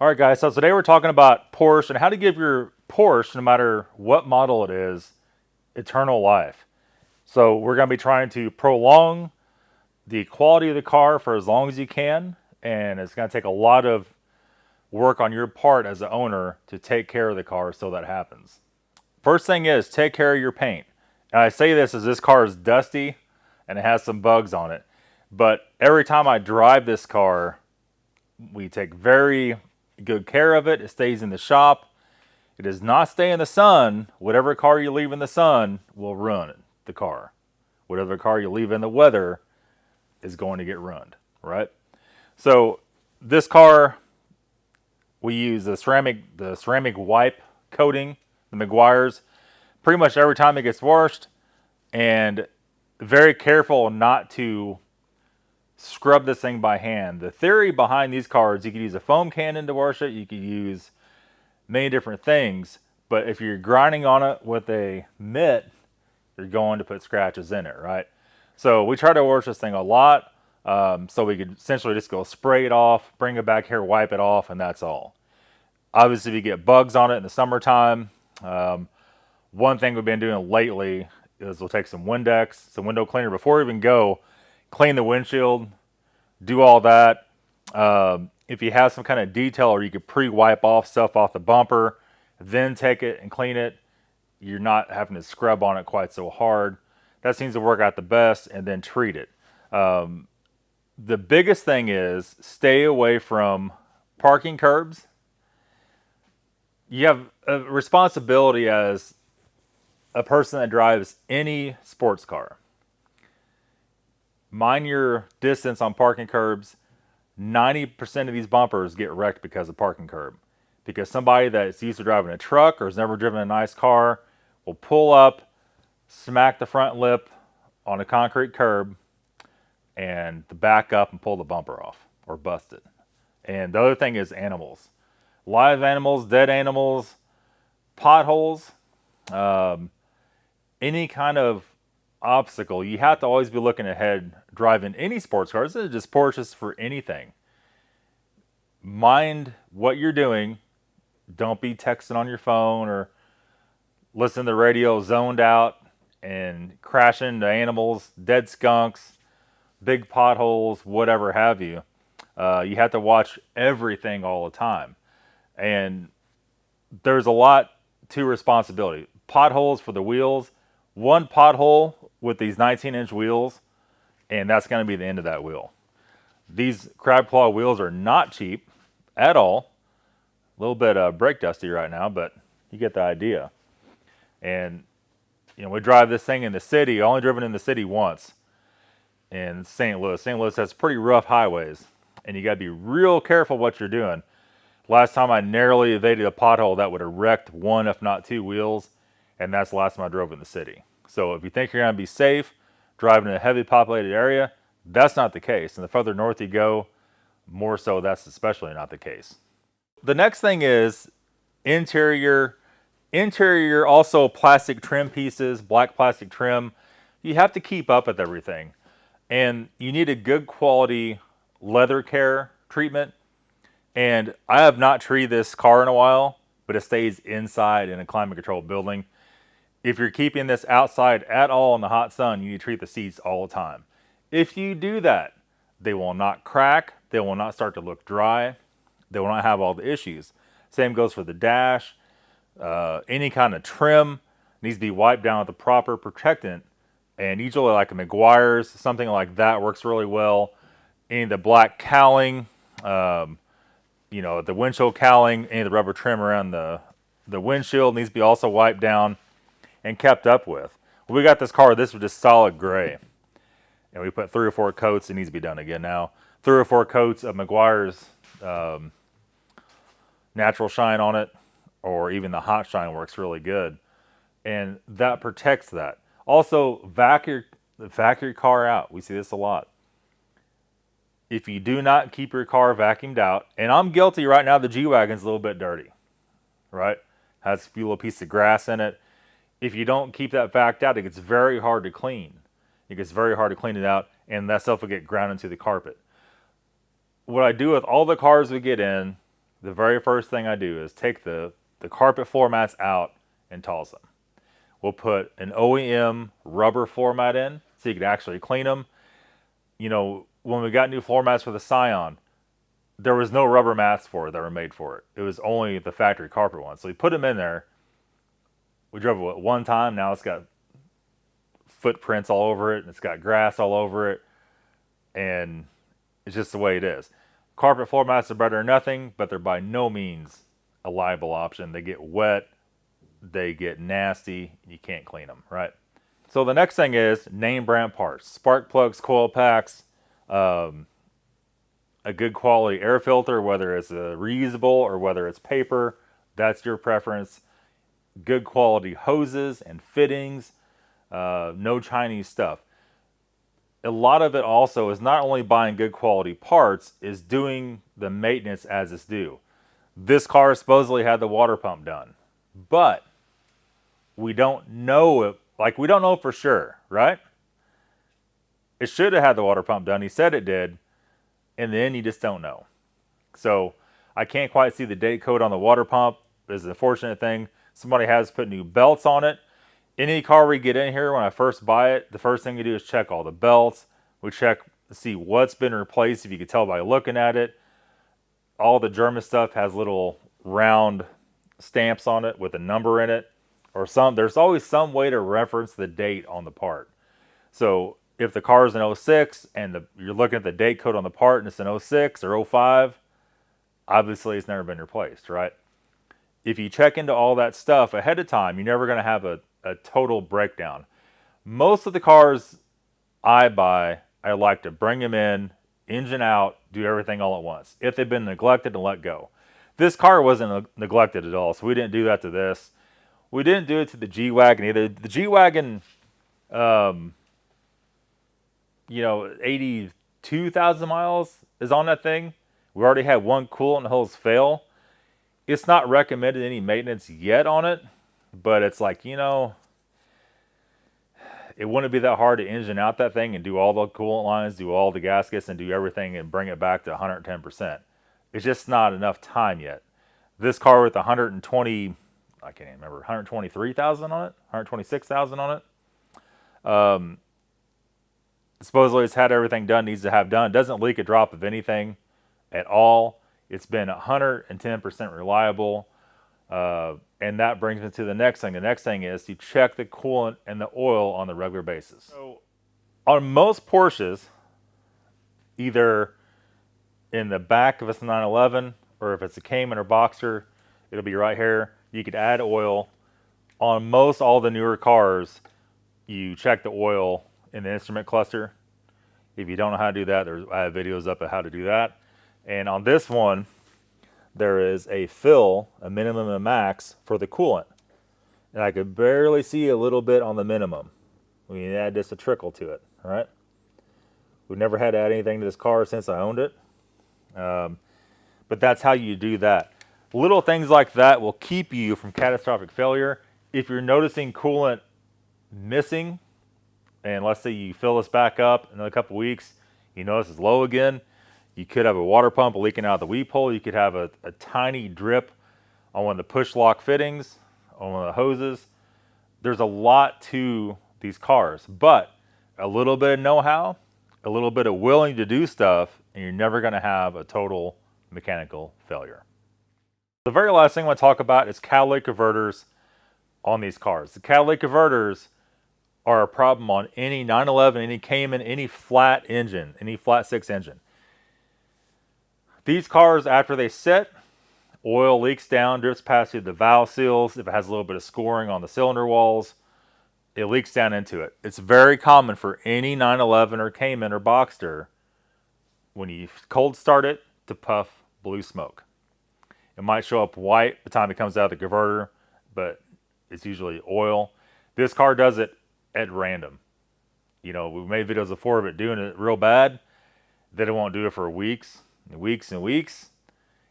All right, guys, so today we're talking about Porsche and how to give your Porsche, no matter what model it is, eternal life. So we're going to be trying to prolong the quality of the car for as long as you can, and it's going to take a lot of work on your part as the owner to take care of the car so that happens. First thing is take care of your paint. And I say this as this car is dusty and it has some bugs on it. But every time I drive this car, we take very good care of it. It stays in the shop. It does not stay in the sun. Whatever car you leave in the sun will ruin the car. Whatever car you leave in the weather is going to get ruined, right? So this car, we use the ceramic wipe coating, the Meguiar's, pretty much every time it gets washed, and very careful not to scrub this thing by hand. The theory behind these cars, you could use a foam cannon to wash it, you could use many different things, but if you're grinding on it with a mitt, you're going to put scratches in it, right? So we try to wash this thing a lot, so we could essentially just go spray it off, bring it back here, wipe it off, and that's all. Obviously, if you get bugs on it in the summertime, one thing we've been doing lately is we'll take some Windex, some window cleaner before we even go, clean the windshield, do all that. If you have some kind of detailer, you could pre-wipe off stuff off the bumper, then take it and clean it. You're not having to scrub on it quite so hard. That seems to work out the best, and then treat it. The biggest thing is stay away from parking curbs. You have a responsibility as a person that drives any sports car. Mind your distance on parking curbs. 90% of these bumpers get wrecked because of parking curb. Because somebody that's used to driving a truck or has never driven a nice car will pull up, smack the front lip on a concrete curb, and back up and pull the bumper off or bust it. And the other thing is animals. Live animals, dead animals, potholes, any kind of obstacle. You have to always be looking ahead driving any sports car. This is just Porsches for anything. Mind what you're doing. Don't be texting on your phone or listening to the radio zoned out and crashing into animals, dead skunks, big potholes, whatever have you. You have to watch everything all the time. And there's a lot to responsibility. Potholes for the wheels. One pothole with these 19-inch wheels, and that's going to be the end of that wheel. These crab claw wheels are not cheap at all. A little bit brake dusty right now, but you get the idea. And we drive this thing in the city. I only driven in the city once in St. Louis. St. Louis has pretty rough highways, and you got to be real careful what you're doing. Last time I narrowly evaded a pothole that would have wrecked one, if not two wheels, and that's the last time I drove in the city. So if you think you're going to be safe driving in a heavily populated area, that's not the case. And the further north you go, more so that's especially not the case. The next thing is interior. Interior, also plastic trim pieces, black plastic trim. You have to keep up with everything. And you need a good quality leather care treatment. And I have not treated this car in a while, but it stays inside in a climate controlled building. If you're keeping this outside at all in the hot sun, you need to treat the seats all the time. If you do that, they will not crack, they will not start to look dry, they will not have all the issues. Same goes for the dash. Any kind of trim needs to be wiped down with the proper protectant, and usually like a Meguiar's, something like that works really well. Any of the black cowling, the windshield cowling, any of the rubber trim around the windshield needs to be also wiped down and kept up with. When we got this car, this was just solid gray, and we put 3 or 4 coats. It needs to be done again now. 3 or 4 coats of Meguiar's natural shine on it, or even the hot shine works really good, and that protects that. Also, vac your car out. We see this a lot. If you do not keep your car vacuumed out, and I'm guilty right now, the G-Wagon's a little bit dirty, right? Has a few little pieces of grass in it. If you don't keep that vac out, it gets very hard to clean. It gets very hard to clean it out, and that stuff will get ground into the carpet. What I do with all the cars we get in, the very first thing I do is take the carpet floor mats out and toss them. We'll put an OEM rubber floor mat in so you can actually clean them. You know, when we got new floor mats for the Scion, there was no rubber mats for it that were made for it. It was only the factory carpet ones. So we put them in there. We drove it one time. Now it's got footprints all over it, and it's got grass all over it, and it's just the way it is. Carpet floor mats are better than nothing, but they're by no means a liable option. They get wet, they get nasty, you can't clean them, right? So the next thing is name brand parts. Spark plugs, coil packs, a good quality air filter, whether it's a reusable or whether it's paper, that's your preference. Good quality hoses and fittings, no Chinese stuff. A lot of it also is not only buying good quality parts, is doing the maintenance as it's due. This car supposedly had the water pump done, but we don't know it. Like, we don't know for sure, right? It should have had the water pump done. He said it did. In the end, you just don't know. So I can't quite see the date code on the water pump. It's an unfortunate thing. Somebody has put new belts on it. Any car we get in here, when I first buy it, the first thing we do is check all the belts. We check to see what's been replaced, if you can tell by looking at it. All the German stuff has little round stamps on it with a number in it. Or there's always some way to reference the date on the part. So if the car is an 06 and you're looking at the date code on the part and it's an 06 or 05, obviously it's never been replaced, right? If you check into all that stuff ahead of time, you're never going to have a total breakdown. Most of the cars I buy, I like to bring them in, engine out, do everything all at once. If they've been neglected, and let go. This car wasn't neglected at all, so we didn't do that to this. We didn't do it to the G-Wagon either. The G-Wagon, 82,000 miles is on that thing. We already had one coolant hose fail. It's not recommended any maintenance yet on it, but it's like, it wouldn't be that hard to engine out that thing and do all the coolant lines, do all the gaskets, and do everything and bring it back to 110%. It's just not enough time yet. This car with 120, I can't even remember, 123,000 on it, 126,000 on it. Supposedly it's had everything done, needs to have done. It doesn't leak a drop of anything at all. It's been 110% reliable. And that brings me to the next thing. The next thing is you check the coolant and the oil on a regular basis. So on most Porsches, either in the back if it's a 911 or if it's a Cayman or Boxster, it'll be right here. You could add oil. On most all the newer cars, you check the oil in the instrument cluster. If you don't know how to do that, I have videos up of how to do that. And on this one, there is a fill, a minimum and a max for the coolant. And I could barely see a little bit on the minimum. We need to add just a trickle to it, all right? We've never had to add anything to this car since I owned it. But that's how you do that. Little things like that will keep you from catastrophic failure. If you're noticing coolant missing, and let's say you fill this back up in a couple weeks, you notice it's low again, you could have a water pump leaking out of the weep hole. You could have a tiny drip on one of the push lock fittings, on one of the hoses. There's a lot to these cars, but a little bit of know-how, a little bit of willing to do stuff, and you're never going to have a total mechanical failure. The very last thing I want to talk about is catalytic converters on these cars. The catalytic converters are a problem on any 911, any Cayman, any flat engine, any flat six engine. These cars, after they sit, oil leaks down, drips past through the valve seals. If it has a little bit of scoring on the cylinder walls, it leaks down into it. It's very common for any 911 or Cayman or Boxster, when you cold start it, to puff blue smoke. It might show up white by the time it comes out of the converter, but it's usually oil. This car does it at random. We made videos before of it doing it real bad. Then it won't do it for weeks and weeks and weeks.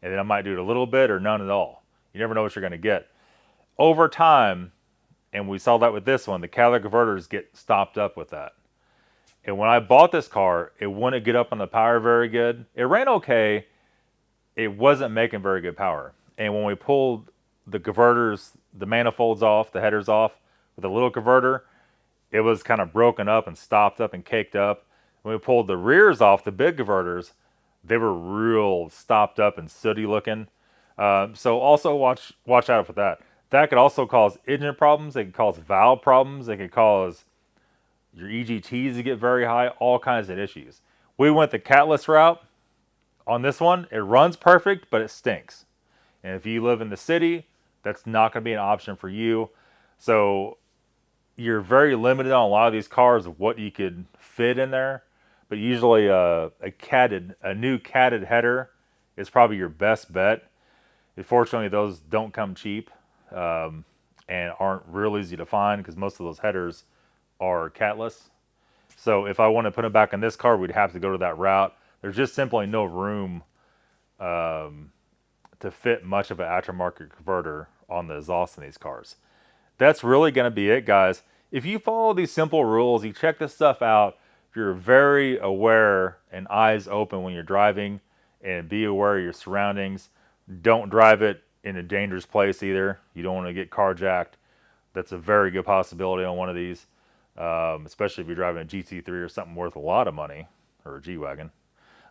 And then I might do it a little bit or none at all. You never know what you're going to get. Over time, and we saw that with this one, the catalytic converters get stopped up with that. And when I bought this car, it wouldn't get up on the power very good. It ran okay, it wasn't making very good power. And when we pulled the converters, the manifolds off, the headers off with a little converter, it was kind of broken up and stopped up and caked up. When we pulled the rears off, the big converters, they were real stopped up and sooty looking. So also watch out for that. That could also cause engine problems. It could cause valve problems. It could cause your EGTs to get very high. All kinds of issues. We went the catless route on this one. It runs perfect, but it stinks. And if you live in the city, that's not going to be an option for you. So you're very limited on a lot of these cars of what you could fit in there. But usually a new catted header is probably your best bet. Unfortunately, those don't come cheap and aren't real easy to find because most of those headers are catless. So if I want to put them back in this car, we'd have to go to that route. There's just simply no room to fit much of an aftermarket converter on the exhaust in these cars. That's really going to be it, guys. If you follow these simple rules, you check this stuff out, if you're very aware and eyes open when you're driving and be aware of your surroundings, don't drive it in a dangerous place either. You don't want to get carjacked. That's a very good possibility on one of these, especially if you're driving a GT3 or something worth a lot of money, or a G-Wagon.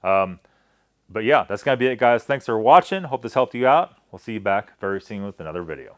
But yeah, that's going to be it, guys. Thanks for watching. Hope this helped you out. We'll see you back very soon with another video.